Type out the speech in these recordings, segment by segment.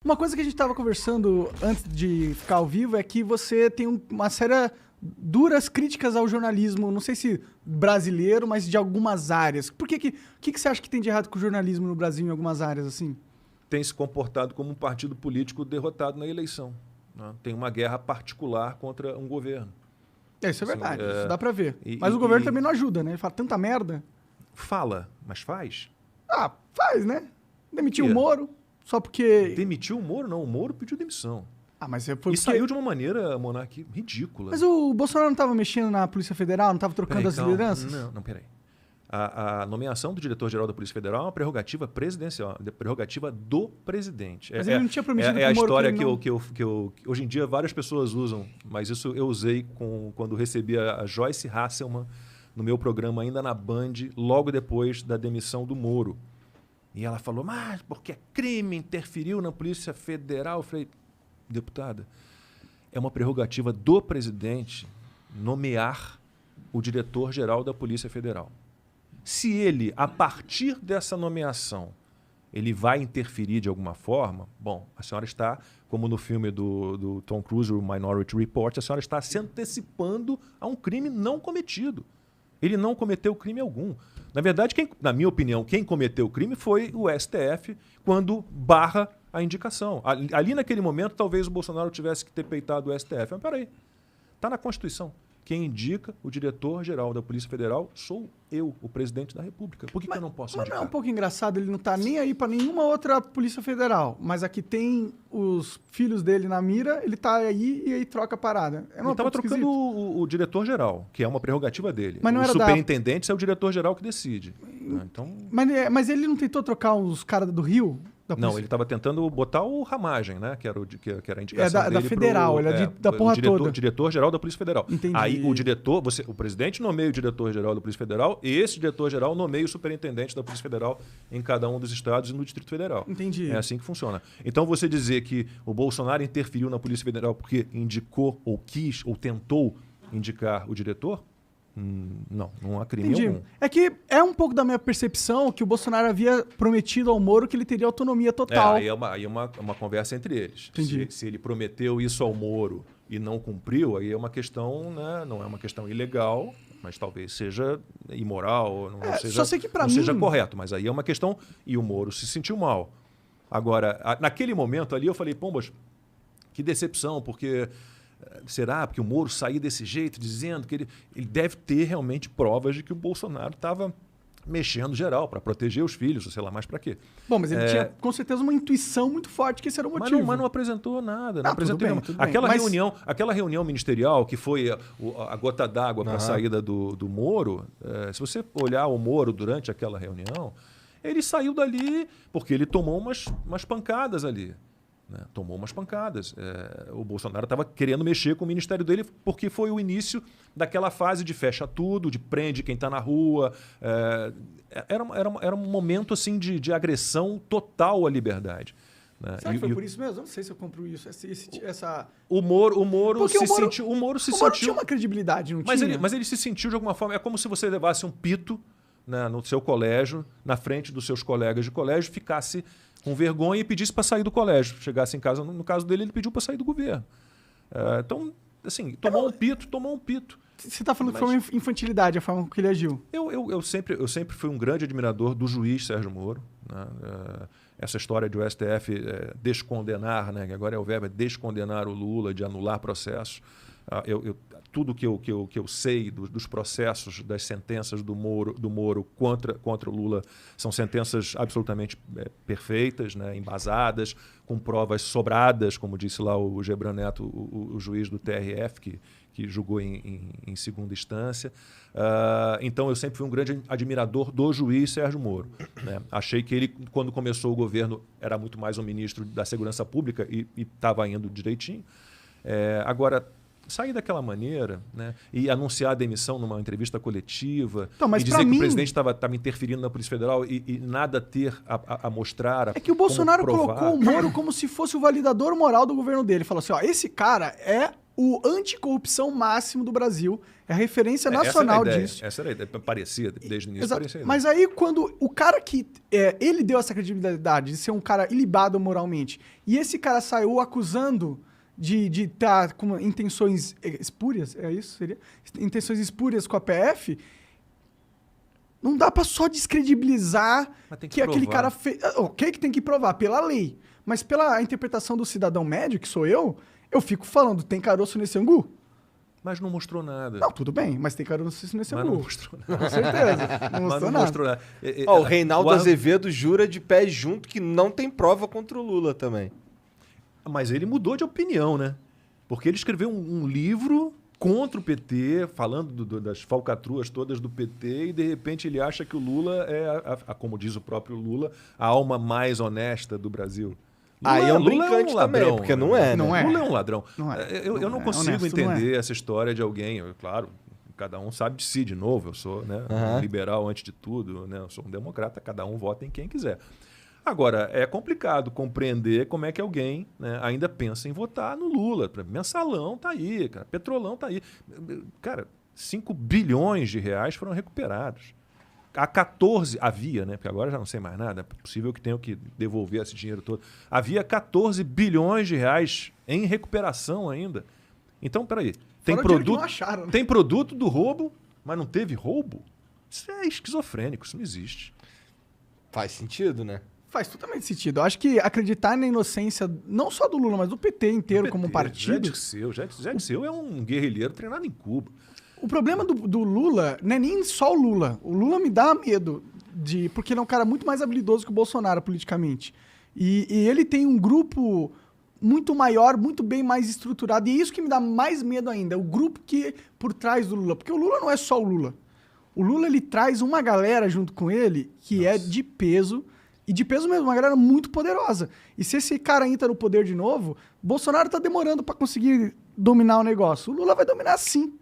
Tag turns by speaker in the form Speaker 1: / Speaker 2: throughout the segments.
Speaker 1: Uma coisa que a gente estava conversando antes de ficar ao vivo é que você tem uma série duras críticas ao jornalismo, não sei se brasileiro, mas de algumas áreas. Por que você acha que tem de errado com o jornalismo no Brasil em algumas áreas assim?
Speaker 2: Tem se comportado como um partido político derrotado na eleição. Né? Tem uma guerra particular contra um governo.
Speaker 1: Isso é verdade, isso dá pra ver. Mas o governo também não ajuda, né? Ele fala tanta merda.
Speaker 2: Fala, mas faz?
Speaker 1: Faz, né? Demitiu o Moro, só porque...
Speaker 2: Demitiu o Moro? Não, o Moro pediu demissão.
Speaker 1: Mas foi
Speaker 2: E
Speaker 1: porque...
Speaker 2: saiu de uma maneira, Monark, ridícula.
Speaker 1: Mas o Bolsonaro não estava mexendo na Polícia Federal, não estava trocando as lideranças?
Speaker 2: Não, peraí. A nomeação do diretor-geral da Polícia Federal é uma prerrogativa presidencial, uma prerrogativa do presidente.
Speaker 1: Mas ele não tinha prometido
Speaker 2: a história
Speaker 1: que
Speaker 2: hoje em dia várias pessoas usam, mas isso eu usei quando recebi a Joyce Hasselman no meu programa ainda na Band, logo depois da demissão do Moro. E ela falou, mas porque é crime, interferiu na Polícia Federal. Eu falei, deputada, é uma prerrogativa do presidente nomear o diretor-geral da Polícia Federal. Se ele, a partir dessa nomeação, ele vai interferir de alguma forma, bom, a senhora está, como no filme do Tom Cruise, o Minority Report, a senhora está se antecipando a um crime não cometido. Ele não cometeu crime algum. Na verdade, na minha opinião, quem cometeu o crime foi o STF quando barra a indicação. Ali naquele momento, talvez o Bolsonaro tivesse que ter peitado o STF. Mas peraí, está na Constituição. Quem indica o diretor-geral da Polícia Federal sou eu, o presidente da República. Por que eu não posso indicar?
Speaker 1: Mas não é um pouco engraçado, ele não tá nem aí para nenhuma outra Polícia Federal, mas aqui tem os filhos dele na mira, ele tá aí e aí troca a parada.
Speaker 2: Ele estava trocando o diretor-geral, que é uma prerrogativa dele.
Speaker 1: Mas não
Speaker 2: o superintendente é o diretor-geral que decide. Então...
Speaker 1: Mas ele não tentou trocar os caras do Rio?
Speaker 2: Não, ele estava tentando botar o Ramagem, né? Que era a indicação dele
Speaker 1: da Federal, ele é da porra toda.
Speaker 2: O diretor-geral da Polícia Federal.
Speaker 1: Entendi.
Speaker 2: Aí o presidente nomeia o diretor-geral da Polícia Federal e esse diretor-geral nomeia o superintendente da Polícia Federal em cada um dos estados e no Distrito Federal.
Speaker 1: Entendi.
Speaker 2: É assim que funciona. Então você dizer que o Bolsonaro interferiu na Polícia Federal porque indicou ou quis ou tentou indicar o diretor... Não há crime algum.
Speaker 1: É que é um pouco da minha percepção que o Bolsonaro havia prometido ao Moro que ele teria autonomia total.
Speaker 2: Aí é uma conversa entre eles.
Speaker 1: Entendi.
Speaker 2: Se ele prometeu isso ao Moro e não cumpriu, aí é uma questão, né, não é uma questão ilegal, mas talvez seja imoral, não seja correto. Mas aí é uma questão... E o Moro se sentiu mal. Agora, naquele momento ali, eu falei, pombas, que decepção, porque... Será? Porque o Moro saiu desse jeito, dizendo que ele deve ter realmente provas de que o Bolsonaro estava mexendo geral para proteger os filhos, ou sei lá mais para quê.
Speaker 1: Bom, mas ele tinha com certeza uma intuição muito forte que esse era o motivo.
Speaker 2: Mas não apresentou nada.
Speaker 1: Tudo bem.
Speaker 2: Aquela reunião ministerial que foi a gota d'água para a saída do Moro, se você olhar o Moro durante aquela reunião, ele saiu dali porque ele tomou umas pancadas ali. Né? Tomou umas pancadas. O Bolsonaro estava querendo mexer com o ministério dele porque foi o início daquela fase de fecha tudo, de prende quem está na rua. Era um momento assim, de agressão total à liberdade. Né?
Speaker 1: Será que foi por isso mesmo? Eu não sei se eu compro isso.
Speaker 2: O Moro se sentiu... O Moro
Speaker 1: tinha uma credibilidade, não tinha?
Speaker 2: Mas ele se sentiu de alguma forma... É como se você levasse um pito, né, no seu colégio, na frente dos seus colegas de colégio, ficasse... com vergonha e pedisse para sair do colégio. Chegasse em casa, no caso dele, ele pediu para sair do governo. Então, assim, tomou um pito.
Speaker 1: Você está falando que foi uma infantilidade a forma que ele agiu.
Speaker 2: Eu sempre fui um grande admirador do juiz Sérgio Moro. Né? Essa história de o STF descondenar, né? Que agora é o verbo, descondenar o Lula, de anular processos. Tudo que eu sei dos processos, das sentenças do Moro contra o Lula são sentenças absolutamente perfeitas, né, embasadas, com provas sobradas, como disse lá o Gebran Neto, o juiz do TRF, que julgou em segunda instância. Então, eu sempre fui um grande admirador do juiz Sérgio Moro. Né? Achei que ele, quando começou o governo, era muito mais um ministro da Segurança Pública e estava indo direitinho. Agora... sair daquela maneira, né, e anunciar a demissão numa entrevista coletiva,
Speaker 1: mas
Speaker 2: e dizer que o presidente estava interferindo na Polícia Federal e nada ter a mostrar.
Speaker 1: É que o Bolsonaro colocou o Moro como se fosse o validador moral do governo dele. Falou assim, esse cara é o anticorrupção máximo do Brasil. É a referência nacional disso.
Speaker 2: Essa era a ideia. Parecia, desde o início
Speaker 1: Exato.
Speaker 2: parecia.
Speaker 1: Mas aí, quando o cara que... ele deu essa credibilidade de ser um cara ilibado moralmente, e esse cara saiu acusando de estar com intenções espúrias, é isso? Seria? Intenções espúrias com a PF... Não dá pra só descredibilizar que aquele cara fez... Ok que tem que provar pela lei. Mas pela interpretação do cidadão médio, que sou eu fico falando, tem caroço nesse angu?
Speaker 2: Mas não mostrou nada.
Speaker 1: Não, tudo bem, mas tem caroço nesse angu.
Speaker 2: Mas não mostrou nada.
Speaker 1: Com certeza. Não mostrou nada.
Speaker 2: Mostrou nada.
Speaker 3: O Reinaldo Azevedo jura de pé junto que não tem prova contra o Lula também.
Speaker 2: Mas ele mudou de opinião, né? Porque ele escreveu um livro contra o PT, falando das falcatruas todas do PT, e de repente ele acha que o Lula é, como diz o próprio Lula, a alma mais honesta do Brasil. Lula,
Speaker 3: aí é um
Speaker 2: Lula
Speaker 3: brincante
Speaker 2: ladrão,
Speaker 3: também, porque não é, né?
Speaker 1: Não é.
Speaker 2: Lula é um ladrão.
Speaker 1: Não é.
Speaker 2: Eu não consigo
Speaker 1: honesto,
Speaker 2: entender
Speaker 1: não é.
Speaker 2: essa história de alguém. Claro, cada um sabe de si, de novo. Eu sou um liberal antes de tudo, né? Eu sou um democrata, cada um vota em quem quiser. Agora, é complicado compreender como é que alguém, né, ainda pensa em votar no Lula. Mensalão tá aí, cara. Petrolão tá aí. Cara, 5 bilhões de reais foram recuperados. Havia, né? Porque agora já não sei mais nada, é possível que tenham que devolver esse dinheiro todo. Havia 14 bilhões de reais em recuperação ainda. Então, peraí. Tem produto,
Speaker 1: acharam, né?
Speaker 2: tem produto do roubo, mas não teve roubo? Isso é esquizofrênico, isso não existe.
Speaker 3: Faz sentido, né?
Speaker 1: Faz totalmente sentido. Eu acho que acreditar na inocência, não só do Lula, mas do PT inteiro como partido...
Speaker 2: Zé Dirceu é um guerrilheiro treinado em Cuba.
Speaker 1: O problema do Lula não é nem só o Lula. O Lula me dá medo, porque ele é um cara muito mais habilidoso que o Bolsonaro politicamente. E ele tem um grupo muito maior, muito bem mais estruturado. E é isso que me dá mais medo ainda, o grupo que por trás do Lula. Porque o Lula não é só o Lula. O Lula, ele traz uma galera junto com ele que é de peso, e de peso mesmo, uma galera muito poderosa. E se esse cara entra no poder de novo, Bolsonaro tá demorando para conseguir dominar o negócio. O Lula vai dominar sim.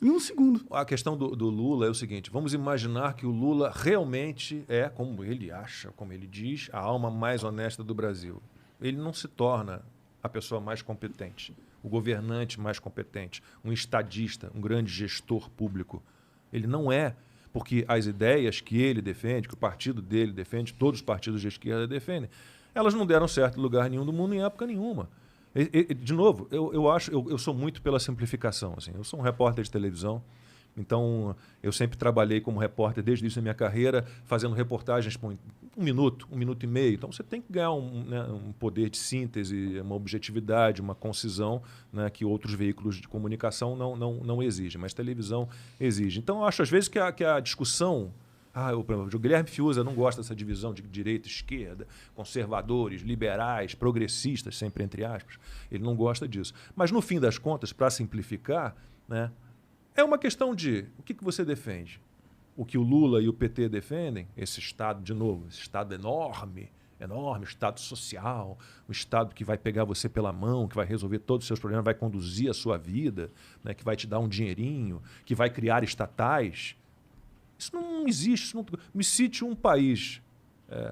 Speaker 1: Em um segundo.
Speaker 2: A questão do Lula é o seguinte: vamos imaginar que o Lula realmente é, como ele acha, como ele diz, a alma mais honesta do Brasil. Ele não se torna a pessoa mais competente, o governante mais competente, um estadista, um grande gestor público. Ele não é, porque as ideias que ele defende, que o partido dele defende, todos os partidos de esquerda defendem, elas não deram certo em lugar nenhum do mundo em época nenhuma. De novo, eu sou muito pela simplificação. Assim. Eu sou um repórter de televisão, então eu sempre trabalhei como repórter desde o início da minha carreira, fazendo reportagens por 1 minuto, 1 minuto e meio. Então você tem que ganhar um poder de síntese, uma objetividade, uma concisão, né, que outros veículos de comunicação não exigem, mas televisão exige. Então eu acho às vezes que a discussão... o Guilherme Fiuza não gosta dessa divisão de direita, esquerda, conservadores, liberais, progressistas, sempre entre aspas. Ele não gosta disso. Mas, no fim das contas, para simplificar, né, é uma questão de o que você defende. O que o Lula e o PT defendem, esse Estado, de novo, esse Estado enorme, Estado social, um Estado que vai pegar você pela mão, que vai resolver todos os seus problemas, vai conduzir a sua vida, né, que vai te dar um dinheirinho, que vai criar estatais... Isso não existe. Me cite um país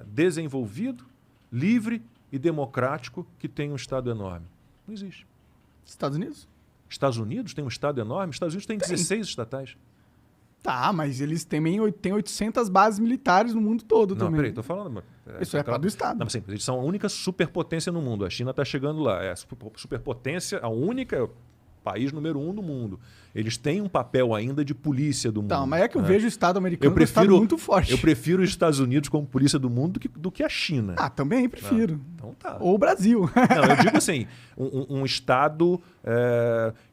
Speaker 2: desenvolvido, livre e democrático que tem um Estado enorme. Não existe.
Speaker 1: Estados Unidos?
Speaker 2: Estados Unidos tem um Estado enorme? Estados Unidos tem 16 estatais.
Speaker 1: Tá, mas eles têm 800 bases militares no mundo todo também.
Speaker 2: Não, peraí, estou falando...
Speaker 1: Isso é para do Estado.
Speaker 2: Não, sim, eles são a única superpotência no mundo. A China está chegando lá. É a superpotência, a única... país número 1 do mundo. Eles têm um papel ainda de polícia do mundo.
Speaker 1: Tá, mas é que eu vejo o Estado americano
Speaker 2: como um
Speaker 1: Estado muito forte.
Speaker 2: Eu prefiro os Estados Unidos como polícia do mundo do que a China.
Speaker 1: Também prefiro.
Speaker 2: Então tá.
Speaker 1: Ou o Brasil.
Speaker 2: Não, eu digo assim, um Estado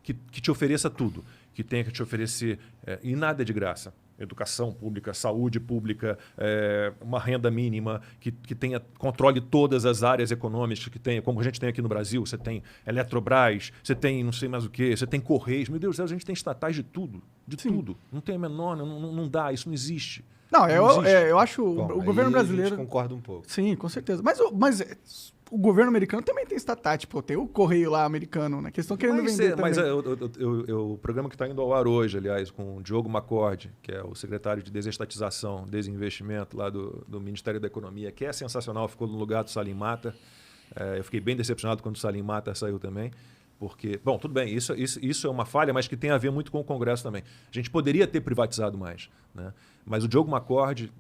Speaker 2: que te ofereça tudo. Que tenha que te oferecer, e nada é de graça. Educação pública, saúde pública, uma renda mínima, que controle todas as áreas econômicas que tem, como a gente tem aqui no Brasil. Você tem Eletrobras, você tem não sei mais o quê, você tem Correios. Meu Deus do céu, a gente tem estatais de tudo. Tudo. Não tem a menor, não dá, isso não existe.
Speaker 1: Não, eu acho
Speaker 3: Bom,
Speaker 1: o governo brasileiro...
Speaker 3: A gente concorda um pouco.
Speaker 1: Sim, com certeza. Mas o governo americano também tem estatais. Tipo, tem o Correio lá americano, né? Que estão querendo vender também.
Speaker 2: Mas o programa que está indo ao ar hoje, aliás, com o Diogo McCord, que é o secretário de Desestatização, Desinvestimento lá do Ministério da Economia, que é sensacional, ficou no lugar do Salim Matta. Eu fiquei bem decepcionado quando o Salim Matta saiu também. Porque, bom, tudo bem, isso é uma falha, mas que tem a ver muito com o Congresso também. A gente poderia ter privatizado mais, né? Mas o Diogo McCord,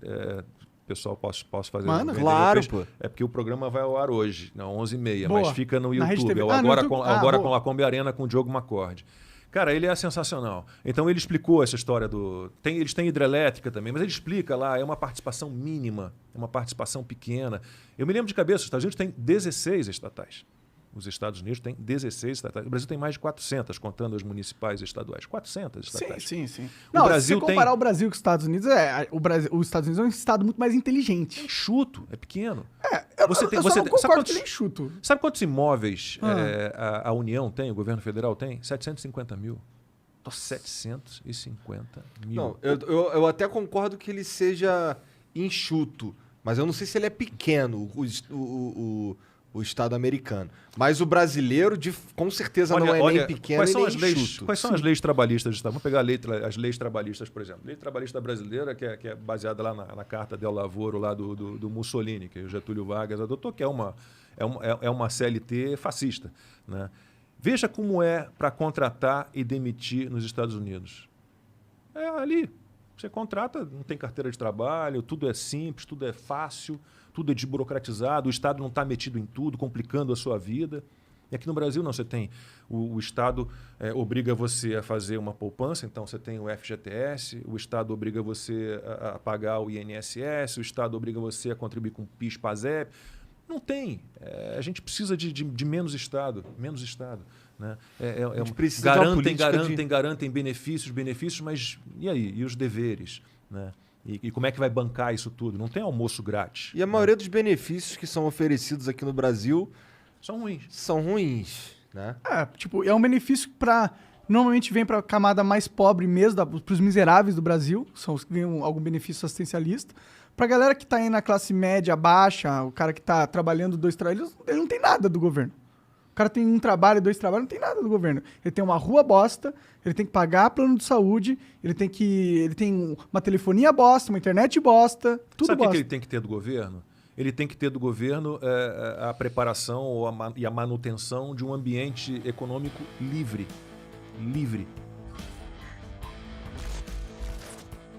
Speaker 2: pessoal, posso fazer...
Speaker 1: Mano,
Speaker 3: claro, pô.
Speaker 2: É porque o programa vai ao ar hoje, não, 11h30,
Speaker 1: Boa.
Speaker 2: mas fica no
Speaker 1: Na Rede
Speaker 2: YouTube.
Speaker 1: TV.
Speaker 2: É o agora
Speaker 1: no
Speaker 2: com,
Speaker 1: YouTube.
Speaker 2: agora
Speaker 1: boa.
Speaker 2: com a Kombi Arena com o Diogo McCord. Cara, ele é sensacional. Então ele explicou essa história eles têm hidrelétrica também, mas ele explica lá, é uma participação mínima, é uma participação pequena. Eu me lembro de cabeça, os Estados Unidos têm 16 estatais. Os Estados Unidos têm 16 estatais. O Brasil tem mais de 400, contando as municipais e estaduais. 400 estatais.
Speaker 1: Sim.
Speaker 2: O
Speaker 1: Não,
Speaker 2: Brasil
Speaker 1: se você comparar o Brasil com os Estados Unidos, os Estados Unidos é um estado muito mais inteligente.
Speaker 2: É enxuto, é pequeno.
Speaker 1: Eu só não concordo que ele é enxuto.
Speaker 2: Sabe quantos imóveis a União tem, o governo federal tem? 750 mil. 750 mil.
Speaker 3: Não, eu até concordo que ele seja enxuto, mas eu não sei se ele é pequeno, o Estado americano. Mas o brasileiro, com certeza, não é nem pequeno
Speaker 2: quais são
Speaker 3: nem
Speaker 2: as leis,
Speaker 3: enxuto.
Speaker 2: Quais são as leis trabalhistas do Estado? Vamos pegar as leis trabalhistas, por exemplo. Lei trabalhista brasileira, que é baseada lá na Carta del Lavoro, lá do Mussolini, que o Getúlio Vargas adotou, que é uma CLT fascista, né? Veja como é para contratar e demitir nos Estados Unidos. É ali. Você contrata, não tem carteira de trabalho, tudo é simples, tudo é fácil, tudo é desburocratizado, o Estado não está metido em tudo, complicando a sua vida. E aqui no Brasil não, você tem o Estado obriga você a fazer uma poupança, então você tem o FGTS, o Estado obriga você a pagar o INSS, o Estado obriga você a contribuir com o PIS, PASEP. Não tem. A gente precisa de menos Estado, né?
Speaker 3: A gente precisa de uma política
Speaker 2: Garantem benefícios, mas e aí? E os deveres? Né? E como é que vai bancar isso tudo? Não tem almoço grátis.
Speaker 3: E a maioria dos benefícios que são oferecidos aqui no Brasil
Speaker 2: são ruins.
Speaker 3: Né?
Speaker 1: É um benefício normalmente vem para a camada mais pobre mesmo, para os miseráveis do Brasil, são os que ganham algum benefício assistencialista. Pra galera que tá aí na classe média, baixa, o cara que tá trabalhando 2 trabalhos, ele não tem nada do governo. O cara tem 1 trabalho, 2 trabalhos, não tem nada do governo. Ele tem uma rua bosta, ele tem que pagar plano de saúde, ele tem uma telefonia bosta, uma internet bosta, tudo
Speaker 2: Sabe
Speaker 1: bosta.
Speaker 2: o que ele tem que ter do governo? Ele tem que ter do governo a preparação e a manutenção de um ambiente econômico livre.